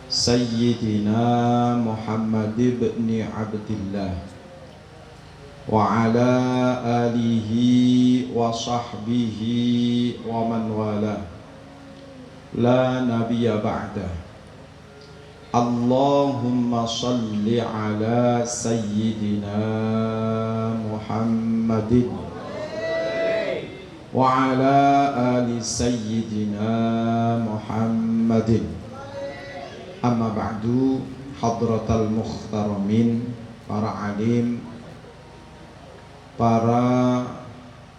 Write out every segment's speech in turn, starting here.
سيدنا محمد بن عبد الله وعلى آله وصحبه ومن والاه لا نبي بعده. اللهم صل على سيدنا محمد وعلى آل سيدنا محمد. Amma ba'du, hadratal mukhtaramin, para alim, para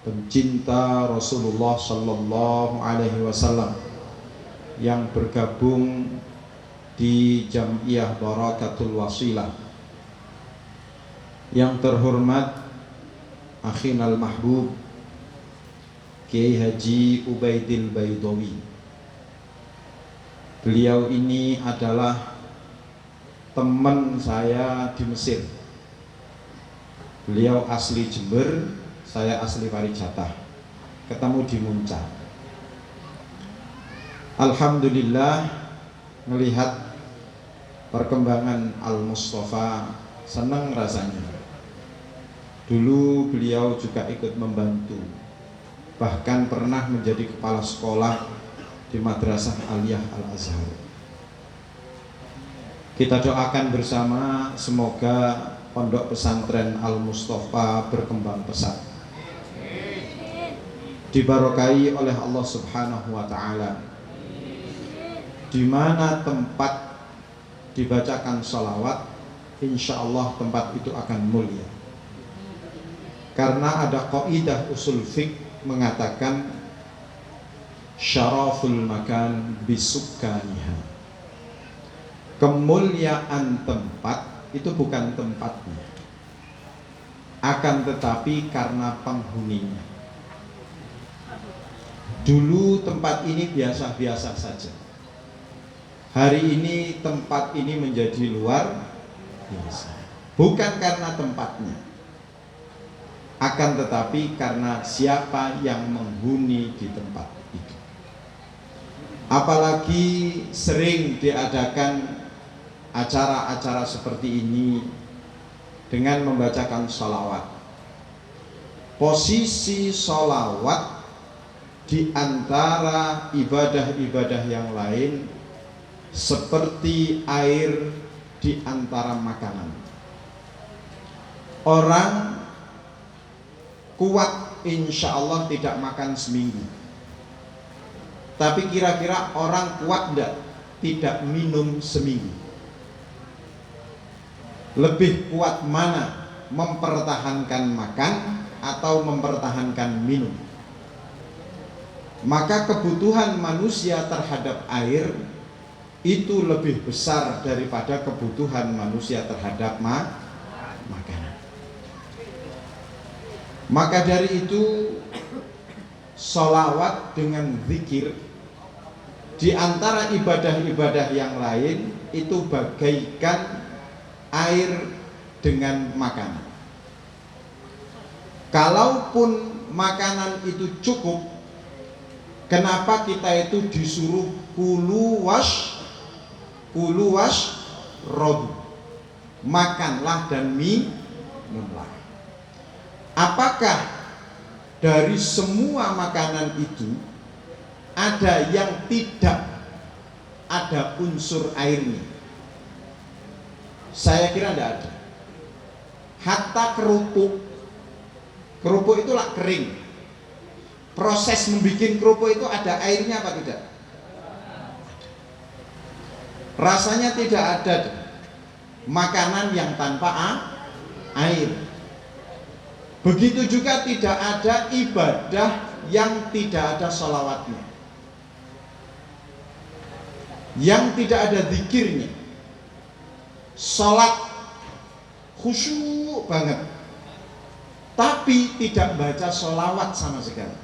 pencinta Rasulullah sallallahu alaihi wasallam yang bergabung di Jam'iyah Barakatul Wasilah. Yang terhormat akhinal mahbub Kiai Haji Ubaidil Baidawi. Beliau ini adalah teman saya di Mesir. Beliau asli Jember, saya asli Parijahtah. Ketemu di Muncah. Alhamdulillah, melihat perkembangan Al-Mustafa, senang rasanya. Dulu beliau juga ikut membantu, bahkan pernah menjadi kepala sekolah di Madrasah Aliyah Al-Azhar. Kita doakan bersama semoga pondok pesantren Al-Mustafa berkembang pesat, dibarokai oleh Allah Subhanahu wa ta'ala. Di mana tempat dibacakan sholawat, insya Allah tempat itu akan mulia. Karena ada kaidah usul fiqh mengatakan syaraful makan bisukaniha. Kemuliaan tempat itu bukan tempatnya, akan tetapi karena penghuninya. Dulu tempat ini biasa-biasa saja. Hari ini tempat ini menjadi luar biasa. Bukan karena tempatnya, akan tetapi karena siapa yang menghuni di tempat itu. Apalagi sering diadakan acara-acara seperti ini dengan membacakan sholawat. Posisi sholawat di antara ibadah-ibadah yang lain seperti air di antara makanan. Orang kuat insya Allah tidak makan seminggu. Tapi kira-kira orang kuat tidak minum seminggu? Lebih kuat mana, mempertahankan makan atau mempertahankan minum? Maka kebutuhan manusia terhadap air itu lebih besar daripada kebutuhan manusia terhadap makanan. Maka dari itu, sholawat dengan zikir di antara ibadah-ibadah yang lain itu bagaikan air dengan makanan. Kalaupun makanan itu cukup, kenapa kita itu disuruh kulu wash rodu, makanlah dan minumlah? Apakah dari semua makanan itu ada yang tidak ada unsur airnya? Saya kira tidak ada. Hatta kerupuk itulah kering. Proses membuat kerupuk itu ada airnya apa tidak? Rasanya tidak ada makanan yang tanpa air. Begitu juga tidak ada ibadah yang tidak ada sholawatnya, yang tidak ada zikirnya. Sholat khusyuk banget, tapi tidak baca sholawat sama sekali.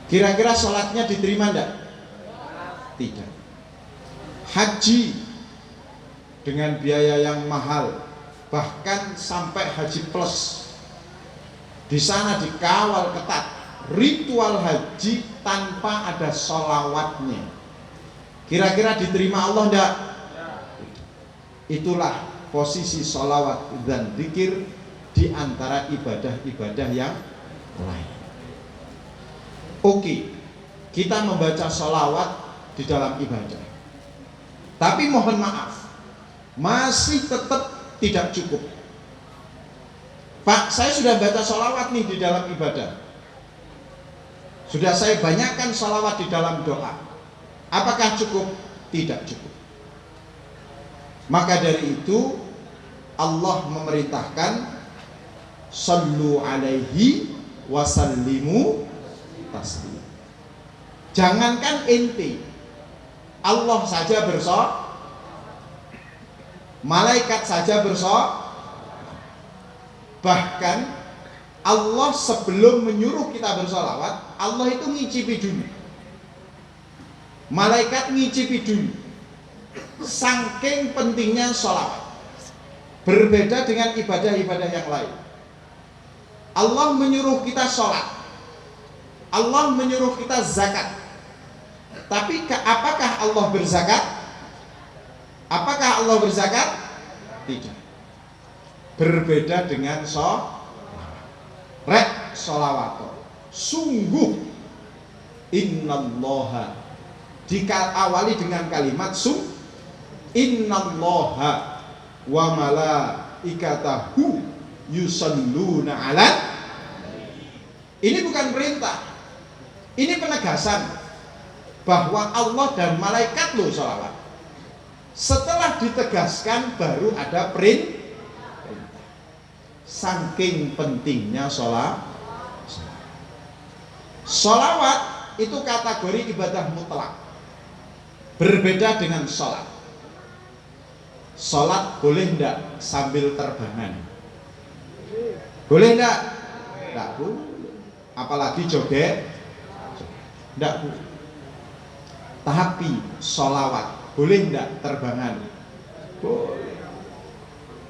Kira-kira sholatnya diterima enggak? Tidak. Haji dengan biaya yang mahal, bahkan sampai haji plus, di sana dikawal ketat, ritual haji tanpa ada sholawatnya. Kira-kira diterima Allah enggak? Itulah posisi sholawat dan zikir di antara ibadah-ibadah yang lain. Oke, kita membaca sholawat di dalam ibadah, tapi mohon maaf, masih tetap tidak cukup. Pak, saya sudah baca sholawat nih di dalam ibadah, sudah saya banyakkan sholawat di dalam doa, apakah cukup? Tidak cukup. Maka dari itu Allah memerintahkan sallu alaihi wasallimu taslima. Jangankan ente, Allah saja bersolawat, malaikat saja bersolawat. Bahkan Allah sebelum menyuruh kita bersolawat, Allah itu ngicipi dulu, malaikat ngicipi dulu. Saking pentingnya sholawat, berbeda dengan ibadah-ibadah yang lain. Allah menyuruh kita sholat, Allah menyuruh kita zakat, tapi apakah Allah berzakat? Apakah Allah berzakat? Tidak. Berbeda dengan sholawat. Sungguh, innallaha, diawali dengan kalimat innallaha wa malaikatahu yusalluna ala. Ini bukan perintah, ini penegasan bahwa Allah dan malaikat loh sholawat. Setelah ditegaskan baru ada perintah. Saking pentingnya sholawat itu kategori ibadah mutlak, berbeda dengan sholat. Sholat boleh enggak sambil terbangan? Boleh enggak? Enggak boleh. Apalagi joget, enggak boleh. Tapi sholawat boleh enggak terbangan? Boleh.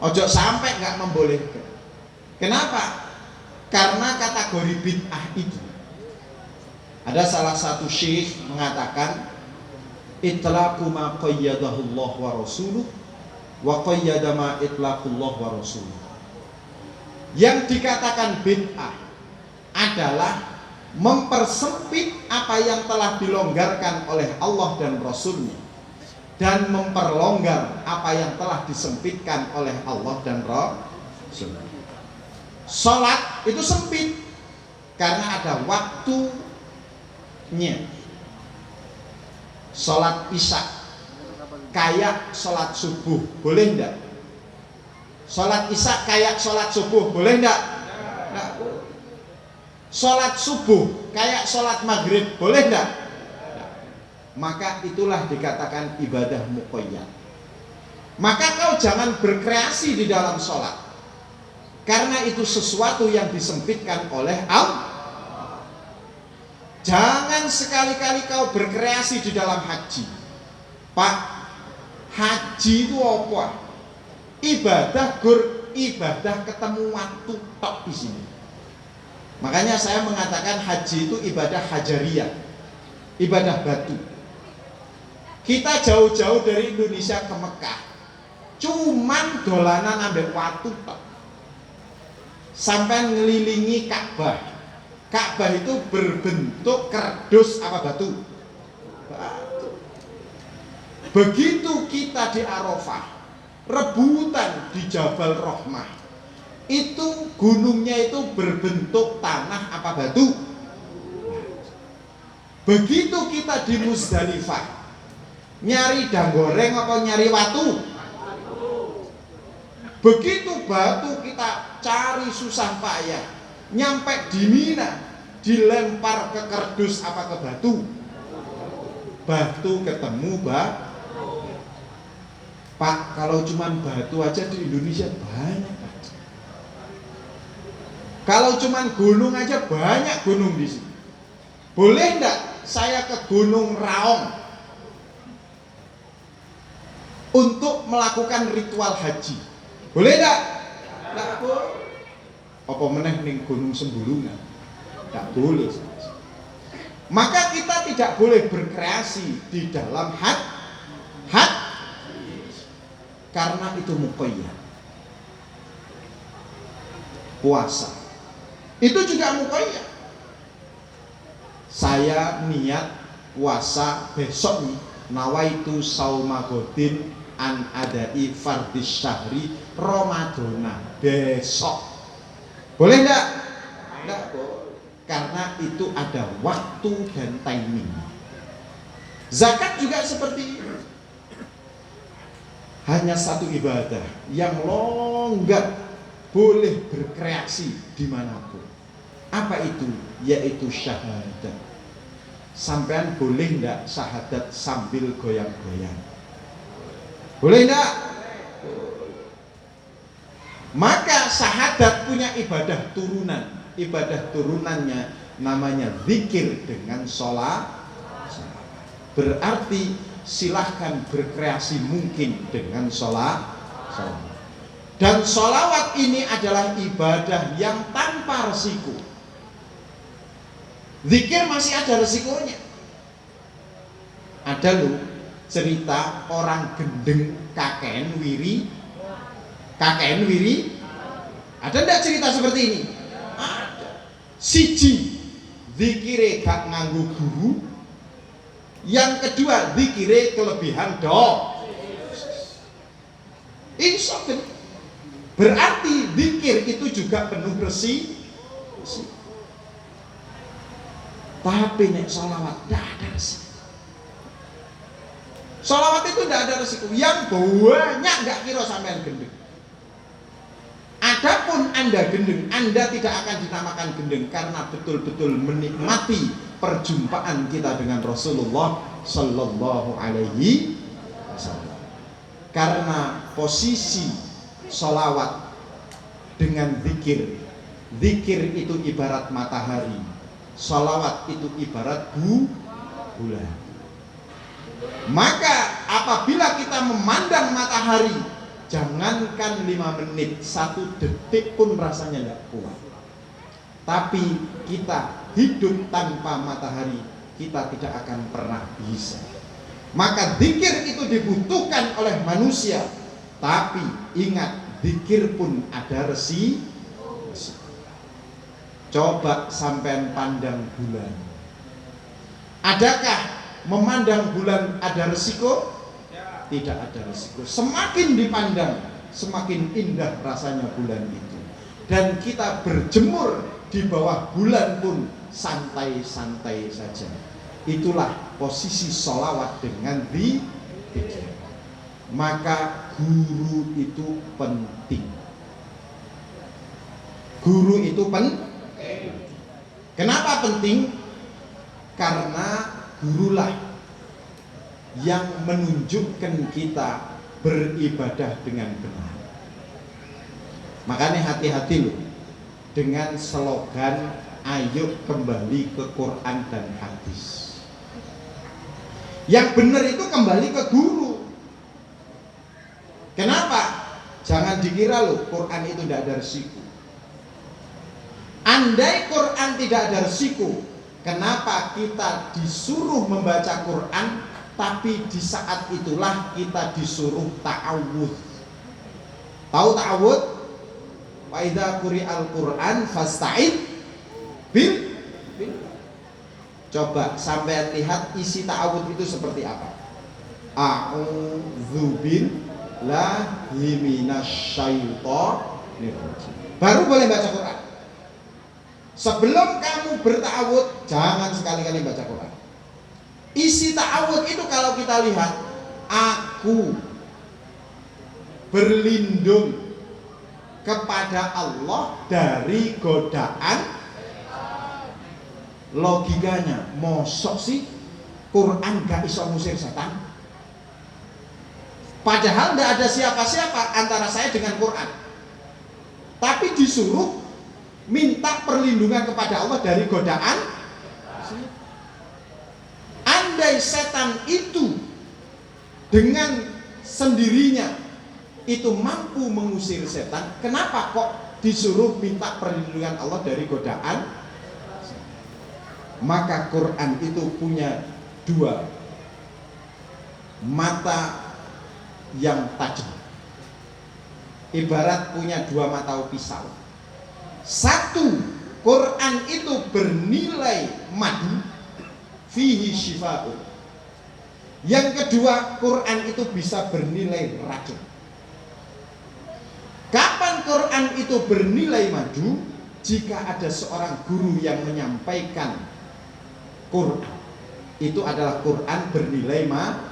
Ojo sampai enggak membolehkan. Kenapa? Karena kategori bid'ah itu, ada salah satu syekh mengatakan itlaqu ma qayyadahu Allah wa rasuluh wa qayyada ma itlaqullah wa rasuluh. Yang dikatakan bid'ah adalah mempersempit apa yang telah dilonggarkan oleh Allah dan Rasulnya, dan memperlonggar apa yang telah disempitkan oleh Allah dan Rasulnya. Sholat itu sempit karena ada waktunya. Sholat isya kayak sholat subuh, boleh enggak? Sholat isya kayak sholat subuh, boleh enggak? Enggak boleh. Sholat subuh kayak sholat maghrib, boleh enggak? Maka itulah dikatakan ibadah muqayyad. Maka kau jangan berkreasi di dalam sholat, karena itu sesuatu yang disempitkan oleh Allah. Jangan sekali-kali kau berkreasi di dalam haji. Pak, haji itu apa? Ibadah ketemu waktu tok di sini. Makanya saya mengatakan haji itu ibadah hajariyah, ibadah batu. Kita jauh-jauh dari Indonesia ke Mekah, cuman dolanan ambek watu tok. Sampai ngelilingi Ka'bah. Ka'bah itu berbentuk kardus apa batu? Batu. Begitu kita di Arafah, rebutan di Jabal Rahmah, itu gunungnya itu berbentuk tanah apa batu? Begitu kita di Muzdalifah, nyari dang goreng apa nyari watu? Begitu batu kita cari susah payah, nyampe di Mina, dilempar ke kardus apa ke batu? Batu ketemu Pak, kalau cuman batu aja di Indonesia banyak. Kalau cuman gunung aja banyak gunung di sini. Boleh enggak saya ke Gunung Raung untuk melakukan ritual haji? Boleh enggak? Enggak boleh. Apa meneh ning Gunung Sembulungan? Enggak boleh. Maka kita tidak boleh berkreasi di dalam haji. karena itu muqayyad. Puasa itu juga muqayyad. Saya niat puasa besok nih, nawaitu sauma godin an adai fardis syahri Ramadana besok. Boleh enggak? Enggak boleh. Karena itu ada waktu dan timing. Zakat juga seperti itu. Hanya satu ibadah yang longgar, boleh berkreasi dimanapun. Apa itu? Yaitu syahadat. Sampean boleh enggak syahadat sambil goyang-goyang? Boleh enggak? Maka syahadat punya ibadah turunan. Ibadah turunannya namanya zikir dengan sholat. Berarti silahkan berkreasi mungkin dengan sholat. Dan sholawat ini adalah ibadah yang tanpa resiko. Zikir masih ada resikonya. Ada loh cerita orang gendeng kakek wiri. Ada enggak cerita seperti ini? Ada. Siji, zikire gak nganggu guru. Yang kedua, zikire kelebihan insya Allah. Berarti zikir itu juga penuh resiko. Tapi nek sholawat tidak ada resiko. Sholawat itu tidak ada resiko. Yang banyak nggak kira sampean gendeng. Adapun Anda gendeng, Anda tidak akan dinamakan gendeng karena betul-betul menikmati perjumpaan kita dengan Rasulullah Sallallahu Alaihi Wasallam. Karena posisi sholawat dengan zikir, zikir itu ibarat matahari, sholawat itu ibarat bulan. Maka apabila kita memandang matahari, jangankan 5 menit, 1 detik pun rasanya tidak kuat. Tapi kita hidup tanpa matahari, kita tidak akan pernah bisa. Maka zikir itu dibutuhkan oleh manusia. Tapi ingat, zikir pun ada resiko. Coba sampean pandang bulan. Adakah memandang bulan ada resiko? Tidak ada resiko. Semakin dipandang, semakin indah rasanya bulan itu. Dan kita berjemur di bawah bulan pun santai-santai saja. Itulah posisi sholawat dengan zikir. Maka guru itu penting. Guru itu penting. Kenapa penting? Karena gurulah yang menunjukkan kita beribadah dengan benar. Makanya hati-hati loh dengan slogan ayo kembali ke Quran dan hadis. Yang benar itu kembali ke guru. Kenapa? Jangan dikira loh Quran itu tidak ada resiko. Andai Quran tidak ada resiko, kenapa kita disuruh membaca Quran, tapi di saat itulah kita disuruh ta'awudz. Tahu ta'awudz? Wa idza quri'al Quran fasta'id bil. Coba sampai lihat isi ta'awudz itu seperti apa. A'udzu billahi minasyaitonir rajim. Baru boleh baca Quran. Sebelum kamu berta'awudz, jangan sekali-kali baca Quran. Isi ta'awudz itu kalau kita lihat, aku berlindung kepada Allah dari godaan. Logikanya, mosok sih Quran gak iso ngusir setan? Padahal gak ada siapa-siapa antara saya dengan Quran. Tapi disuruh minta perlindungan kepada Allah dari godaan. Andai setan itu dengan sendirinya itu mampu mengusir setan, kenapa kok disuruh minta perlindungan Allah dari godaan? Maka Quran itu punya 2 mata yang tajam. ibarat punya dua mata pisau. Satu, Quran itu bernilai madu, fihi syifa'un. Yang kedua, Quran itu bisa bernilai racun. Kapan Quran itu bernilai madu? Jika ada seorang guru yang menyampaikan Quran, itu adalah Quran bernilai madu.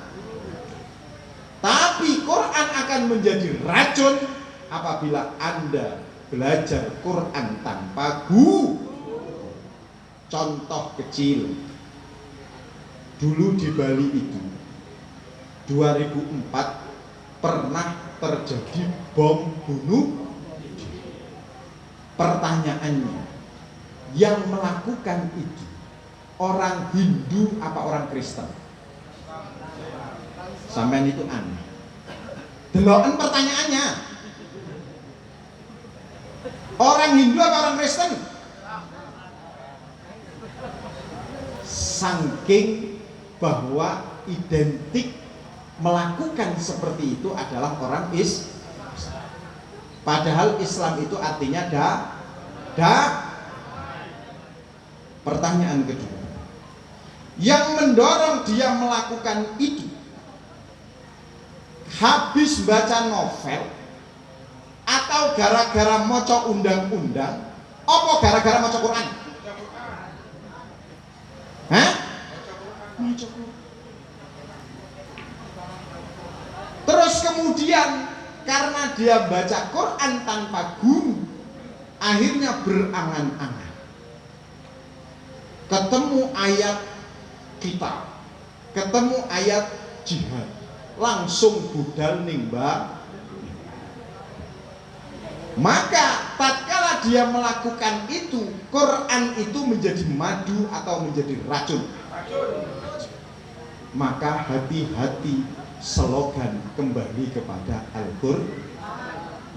Tapi Quran akan menjadi racun apabila Anda belajar Quran tanpa guru. Contoh kecil, dulu di Bali itu 2004 pernah terjadi bom bunuh. Pertanyaannya, yang melakukan itu orang Hindu apa orang Kristen? Sampean itu aneh. Deloken pertanyaannya. Orang Hindu apa orang Kristen? Saking bahwa identik melakukan seperti itu adalah orang Islam. Padahal Islam itu artinya Pertanyaan kedua, yang mendorong dia melakukan itu habis baca novel atau gara-gara maca undang-undang, apa gara-gara maca Quran? Hah? Maca Quran. Terus kemudian karena dia baca Quran tanpa guru, akhirnya berangan-angan. Ketemu ayat kita, ketemu ayat jihad, langsung budal nimba. Maka tatkala dia melakukan itu, Quran itu menjadi madu atau menjadi racun. Maka hati-hati, slogan kembali kepada Al-Qur'an,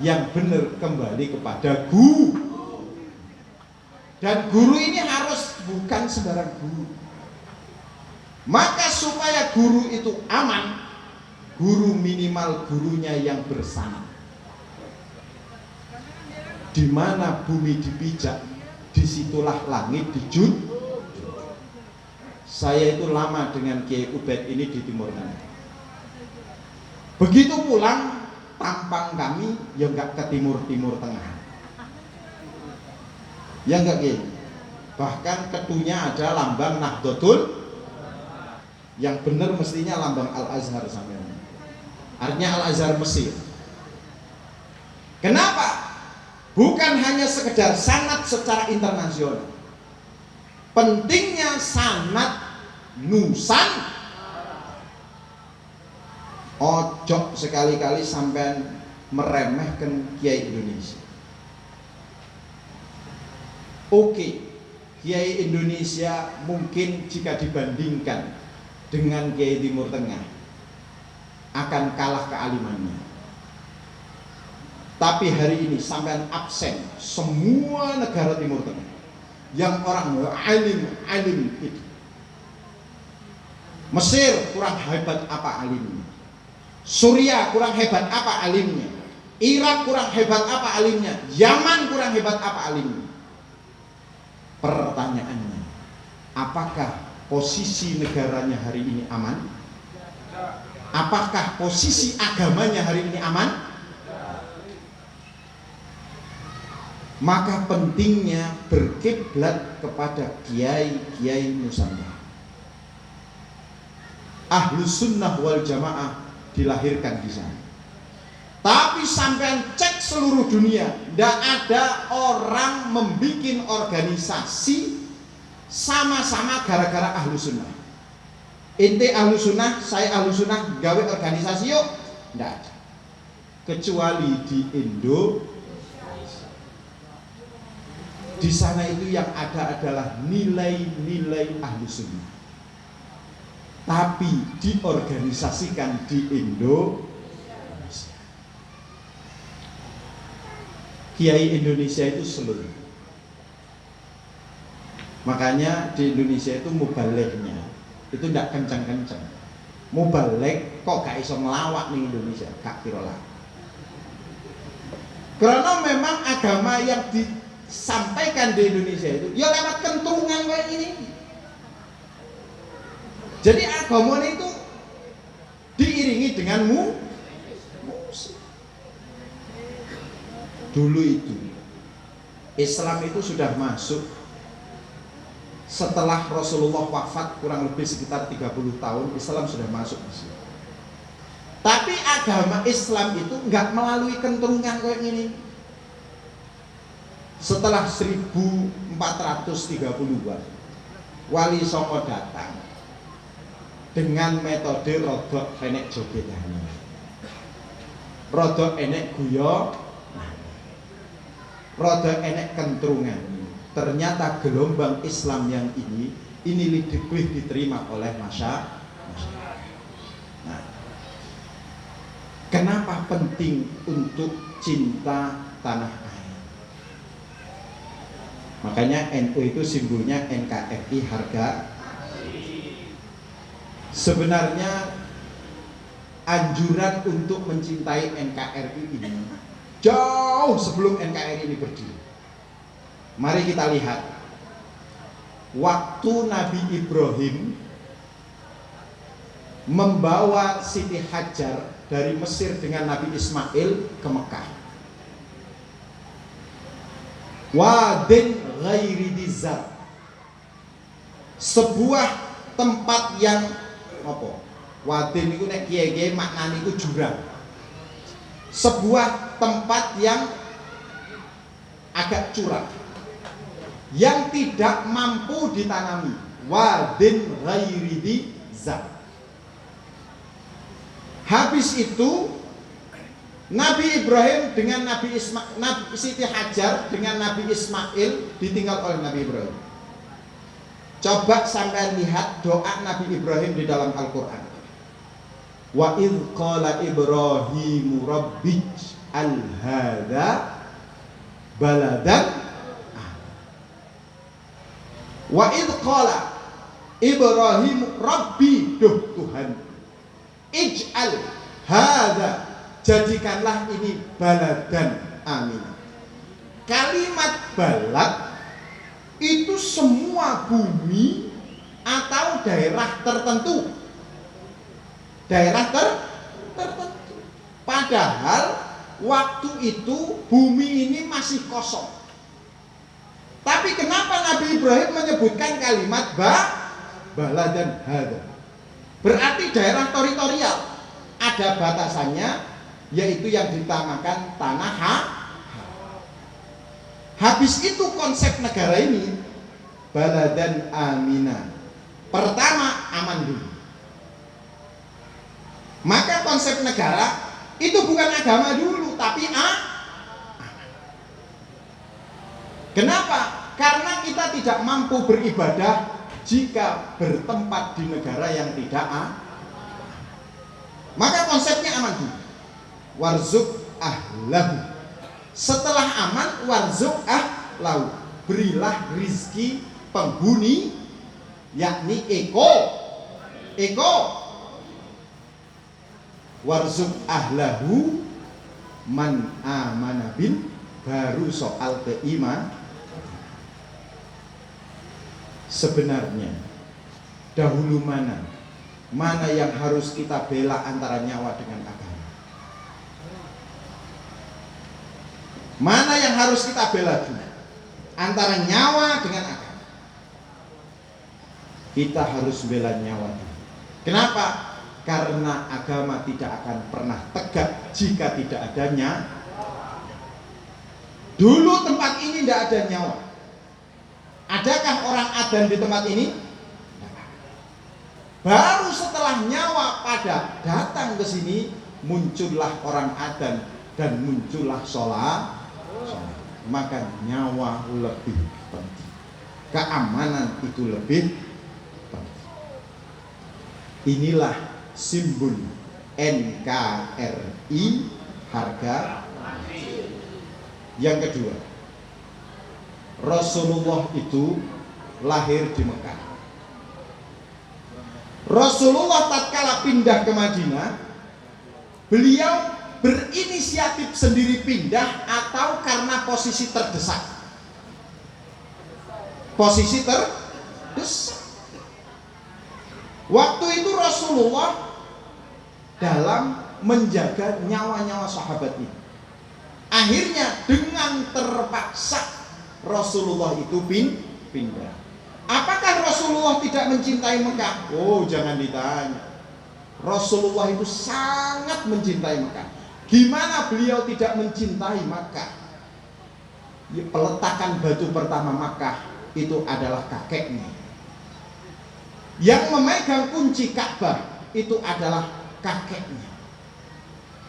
yang benar kembali kepada guru. Dan guru ini harus bukan sembarang guru. Maka supaya guru itu aman, guru minimal gurunya yang bersanad. Di mana bumi dipijak, disitulah langit dijun. Saya itu lama dengan Kiai Ubed ini di Timur Tengah. Begitu pulang, tampang kami ya enggak ke Timur Tengah. Ya enggak Kiai. Bahkan ketunya ada lambang Nahdlatul, yang benar mestinya lambang Al-Azhar sampean. Artinya Al-Azhar Mesir. Kenapa? Bukan hanya sekedar sanad secara internasional. Pentingnya sanad nusan. Ojo sekali-kali sampean meremehkan Kiai Indonesia. Oke, Kiai Indonesia mungkin jika dibandingkan dengan Kiai Timur Tengah akan kalah kealimannya. Tapi hari ini sampean absen semua negara Timur Tengah yang orang alim itu. Mesir kurang hebat apa alimnya? Suriah kurang hebat apa alimnya? Irak kurang hebat apa alimnya? Yaman kurang hebat apa alimnya? Pertanyaannya, apakah posisi negaranya hari ini aman? Apakah posisi agamanya hari ini aman? Maka pentingnya berkiblat kepada kiai-kiai Nusantara. Ahlus sunnah wal jamaah dilahirkan di sana. Tapi sampean cek seluruh dunia, tidak ada orang membikin organisasi sama-sama gara-gara ahlus sunnah. Ente ahlus sunnah, saya ahlus sunnah, gawe organisasi yuk, tidak ada. Kecuali di Indo. Di sana itu yang ada adalah nilai-nilai ahlu sunnah, tapi diorganisasikan di Indonesia. Kiai Indonesia itu seluruh. Makanya di Indonesia itu mubalighnya itu tidak kencang-kencang. Mubaligh kok gak iso ngelawak nih Indonesia, gak kira lah. Karena memang agama yang disampaikan di Indonesia itu ya lewat kentrungan kayak ini. Jadi agama itu diiringi dengan musik. Dulu itu Islam itu sudah masuk setelah Rasulullah wafat kurang lebih sekitar 30 tahun. Islam sudah masuk di sini. Tapi agama Islam itu nggak melalui kentrungan kayak gini. Setelah 1430-an Wali Songo datang dengan metode rodok enek jogetane, rodok enek guyo, rodok enek kentrungan. Ternyata gelombang Islam yang ini lebih diterima oleh masyarakat. Nah, kenapa penting untuk cinta tanah air? Makanya NU itu simbolnya NKRI harga. Sebenarnya anjuran untuk mencintai NKRI ini jauh sebelum NKRI ini berdiri. Mari kita lihat waktu Nabi Ibrahim membawa Siti Hajar dari Mesir dengan Nabi Ismail ke Mekah. Wadin ghairi dizat, sebuah tempat yang apa? Wadin itu nek kiye-kiye maknane iku jurang. Sebuah tempat yang agak curam, yang tidak mampu ditanami. Wadin ghairi dizat. Habis itu Nabi Ibrahim dengan Nabi Siti Hajar dengan Nabi Ismail ditinggal oleh Nabi Ibrahim. Coba sampai lihat doa Nabi Ibrahim di dalam Al-Quran. Wa idh qala Ibrahimu rabbi al-hadha baladan. Wa idh qala Ibrahimu rabbi, duh Tuhan, ij'al hadha, jadikanlah ini baladan amin. Kalimat balad itu semua bumi atau daerah tertentu. Daerah tertentu. Padahal waktu itu bumi ini masih kosong. Tapi kenapa Nabi Ibrahim menyebutkan kalimat baladan hadha? Berarti daerah teritorial, ada batasannya, yaitu yang ditamakan tanah Habis itu konsep negara ini baladan amina. Pertama aman dulu. Maka konsep negara itu bukan agama dulu, tapi kenapa? Karena kita tidak mampu beribadah jika bertempat di negara yang tidak maka konsepnya aman dulu. Warzuk ahlahu. Setelah aman, warzuk ahlahu, berilah rizki penghuni, yakni eko. Warzuk ahlahu man amana bin, baru soal keiman. Sebenarnya dahulu mana yang harus kita bela antara nyawa dengan agama? Mana yang harus kita bela dulu antara nyawa dengan agama? Kita harus bela nyawa dulu. Kenapa? Karena agama tidak akan pernah tegak jika tidak ada nyawa. Dulu tempat ini tidak ada nyawa. Adakah orang adan di tempat ini? Baru setelah nyawa pada datang ke sini, muncullah orang adan dan muncullah sholat. Maka nyawa lebih penting, keamanan itu lebih penting. Inilah simbol NKRI harga. Yang kedua, Rasulullah itu lahir di Mekah. Rasulullah tatkala pindah ke Madinah, beliau berinisiatif sendiri pindah atau karena posisi terdesak? Posisi terdesak. Waktu itu Rasulullah dalam menjaga nyawa-nyawa sahabat ini. Akhirnya dengan terpaksa Rasulullah itu pindah. Apakah Rasulullah tidak mencintai Mekah? Oh, jangan ditanya. Rasulullah itu sangat mencintai Mekah. Gimana beliau tidak mencintai Makkah? Peletakan batu pertama Makkah itu adalah kakeknya. Yang memegang kunci Ka'bah itu adalah kakeknya.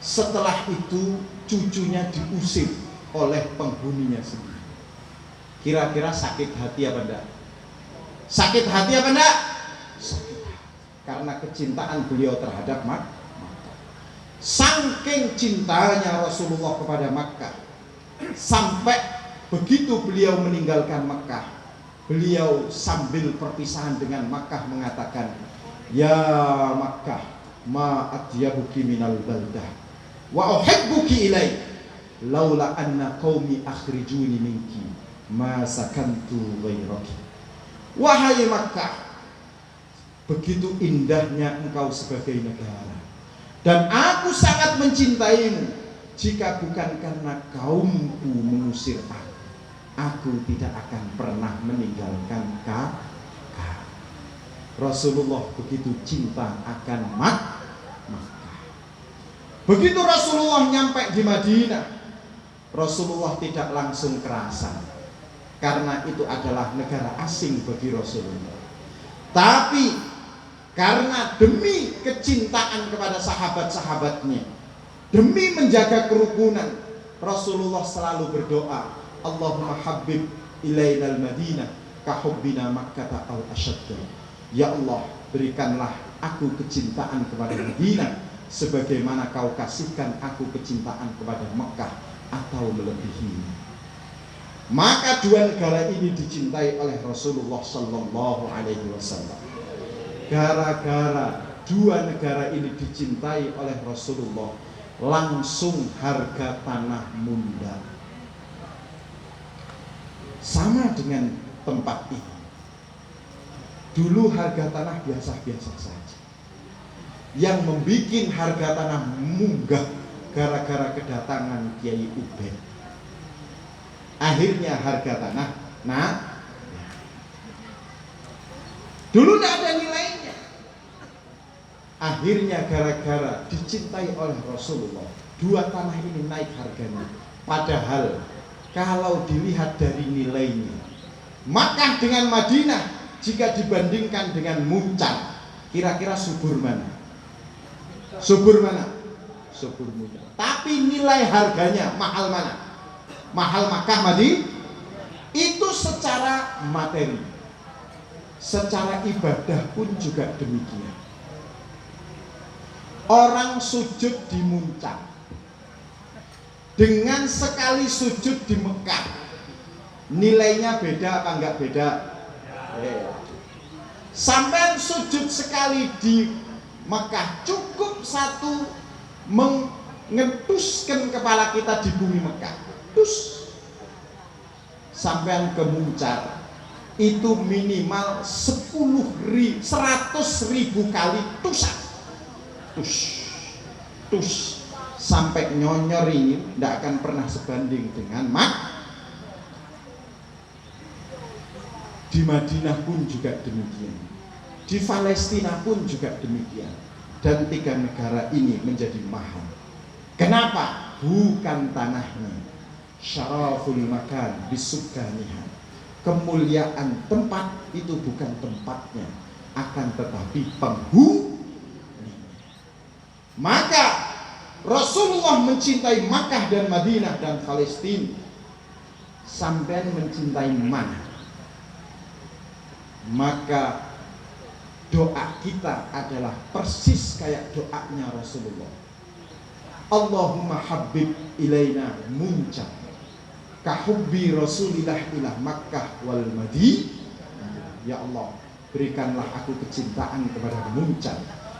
Setelah itu cucunya diusir oleh penghuninya sendiri. Kira-kira sakit hati apa enggak? Sakit hati apa enggak? Sakit hati. Karena kecintaan beliau terhadap Makkah. Saking cintanya Rasulullah kepada Makkah, sampai begitu beliau meninggalkan Makkah, beliau sambil perpisahan dengan Makkah mengatakan, ya Makkah, ma atyabuki minal baldah wa uhibbuki ilai laula anna qaumi akhrijuni minki ma sakantu ghairaki. Wahai Makkah, begitu indahnya engkau sebagai negara, dan aku sangat mencintaimu. Jika bukan karena kaumku mengusir aku tidak akan pernah meninggalkan kau. Rasulullah begitu cinta akan Makkah. Begitu Rasulullah nyampe di Madinah, Rasulullah tidak langsung kerasan, karena itu adalah negara asing bagi Rasulullah. Tapi karena demi kecintaan kepada sahabat-sahabatnya, demi menjaga kerukunan, Rasulullah selalu berdoa, Allahumma habbib ilainal Madinah kahubbina Makkah al ashadda. Ya Allah, berikanlah aku kecintaan kepada Madinah sebagaimana kau kasihkan aku kecintaan kepada Mekah atau melebihi. Maka dua negara ini dicintai oleh Rasulullah sallallahu alaihi wasallam. Gara-gara dua negara ini dicintai oleh Rasulullah, langsung harga tanah mundar. Sama dengan tempat ini. Dulu harga tanah biasa-biasa saja. Yang membuat harga tanah munggah gara-gara kedatangan Kiai Ubaid. Akhirnya harga tanah dulu tidak ada nilainya. Akhirnya gara-gara dicintai oleh Rasulullah, dua tanah ini naik harganya. Padahal kalau dilihat dari nilainya, Makkah dengan Madinah jika dibandingkan dengan Muncar, kira-kira subur mana? Subur mana? Subur Muncar. Tapi nilai harganya mahal mana? Mahal Makkah Madinah. Itu secara materi. Secara ibadah pun juga demikian. Orang sujud di Muncar dengan sekali sujud di Mekah, nilainya beda apa enggak beda? Sampai sujud sekali di Mekah cukup satu mengetuskan kepala kita di bumi Mekah. Tus. Sampai ke Muncar itu minimal 100.000 kali tusak. Tus sampai nyonyor ini tidak akan pernah sebanding dengan di Madinah pun juga demikian, di Palestina pun juga demikian, dan tiga negara ini menjadi mahal. Kenapa? Bukan tanahnya, syaraful makan bisukaniha, kemuliaan tempat itu bukan tempatnya, akan tetapi penghuni. Maka Rasulullah mencintai Makkah dan Madinah dan Palestina. Sampai mencintai mana? Maka doa kita adalah persis kayak doanya Rasulullah. Allahumma habib ilaina Muncar kahubbi Rasulillah ila Makkah wal Madinah. Ya Allah, berikanlah aku kecintaan kepada Muncar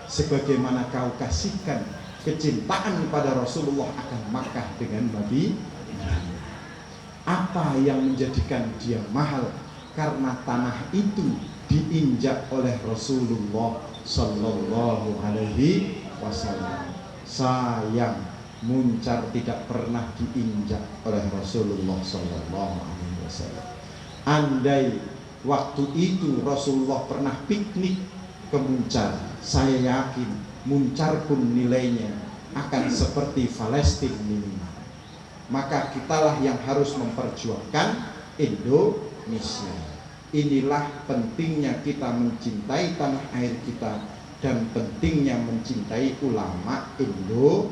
sebagaimana kau kasihkan kecintaan kepada Rasulullah akan Makkah dengan Madinah. Apa yang menjadikan dia mahal? Karena tanah itu diinjak oleh Rasulullah Sallallahu Alaihi Wasallam. Sayang, Muncar tidak pernah diinjak oleh Rasulullah Sallallahu Alaihi Wasallam. Andai waktu itu Rasulullah pernah piknik ke Muncar, saya yakin Muncar pun nilainya akan seperti Palestina minimal. Maka kitalah yang harus memperjuangkan Indonesia. Inilah pentingnya kita mencintai tanah air kita dan pentingnya mencintai ulama Indonesia.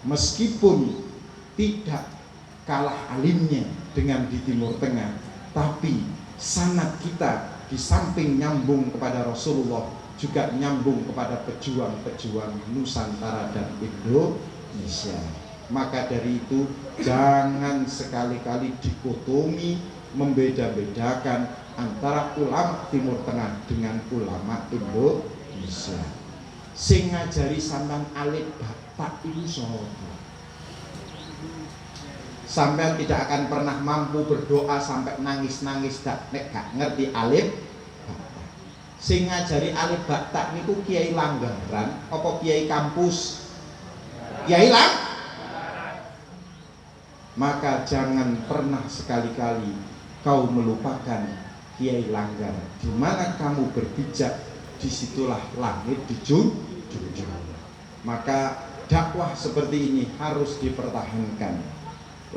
Meskipun tidak kalah alimnya dengan di Timur Tengah, tapi sanad kita di samping nyambung kepada Rasulullah juga nyambung kepada pejuang-pejuang Nusantara dan Indonesia. Maka dari itu jangan sekali-kali dikotomi, membeda-bedakan antara ulama Timur Tengah dengan ulama Indonesia. Sing ngajari sampean alif bapak itu sapa? Sampean tidak akan pernah mampu berdoa sampai nangis-nangis gak ngerti alif bapak. Sing ngajari alif bapak niku Kiai Langgaran apa Kiai kampus? Kiai Lang. Maka jangan pernah sekali-kali kau melupakan Kiai Langgar. Di mana kamu berpijak, disitulah langit dijunjung. Maka dakwah seperti ini harus dipertahankan.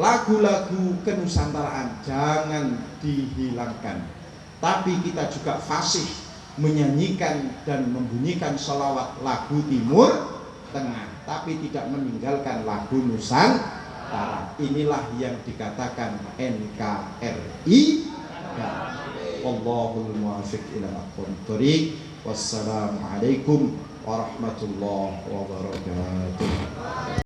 Lagu-lagu kenusantaraan jangan dihilangkan. Tapi kita juga fasih menyanyikan dan membunyikan sholawat lagu Timur Tengah, tapi tidak meninggalkan lagu Nusantara. Inilah yang dikatakan NKRI. Wallahul muwaffiq ila aqwamit thoriq. Wassalamualaikum warahmatullahi wabarakatuh.